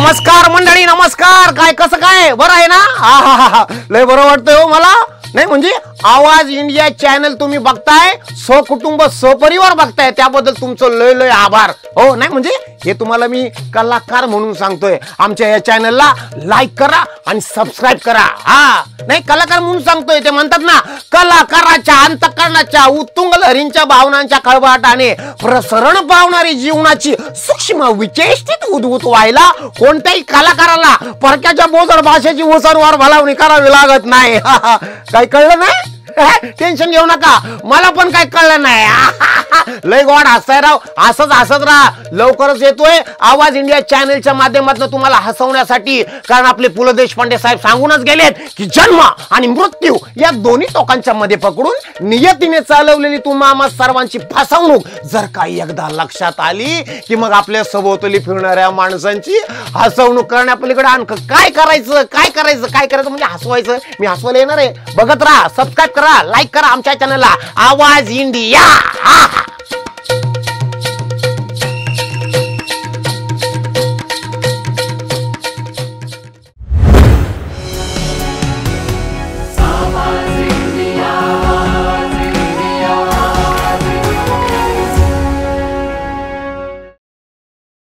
नमस्कार मंडळी, नमस्कार. काय कसं काय बरं आहे ना? हा लय बरं वाटतंय हो मला. नाही म्हणजे आवाज इंडिया चॅनल तुम्ही बघताय, सहकुटुंब सहपरिवार बघताय, त्याबद्दल तुमचं लय लय आभार. हो नाही म्हणजे हे तुम्हाला मी कलाकार म्हणून सांगतोय. आमच्या या चॅनलला लाईक करा आणि सबस्क्राईब करा. हा नाही कलाकार म्हणून सांगतोय. ते म्हणतात ना, कलाकाराच्या अंतःकरणाच्या उत्तुंग लहरींच्या भावनांच्या खळबळाटाने प्रसरण पावणारी जीवनाची सूक्ष्म विचेष्टित उद्भूत व्हायला कोणत्याही कलाकाराला परक्याच्या बोजड भाषेची उसरवार भलावणी करावी लागत नाही. काही कळलं नाही? टेन्शन घेऊ नका, मला पण काही कळलं नाही. लय गॉड हसताय राव. असंच हसत राहा. लवकरच येतोय आवाज इंडिया चॅनलच्या माध्यमातून तुम्हाला हसवण्यासाठी. कारण आपले पु ल देशपांडे साहेब सांगूनच गेलेत की जन्म आणि मृत्यू या दोन्ही टोकांच्या मध्ये पकडून नियतीने चालवलेली तुम्हा सर्वांची फसवणूक जर काही एकदा लक्षात आली की मग आपल्या सभोवताली फिरणाऱ्या माणसांची हसवणूक करण्यापलीकडे आणखं काय करायचं म्हणजे हसवायचं. मी हसवायला येणार आहे. बघत राहा, सबस्क्राईब करा, लाईक करा आमच्या चॅनलला आवाज इंडिया.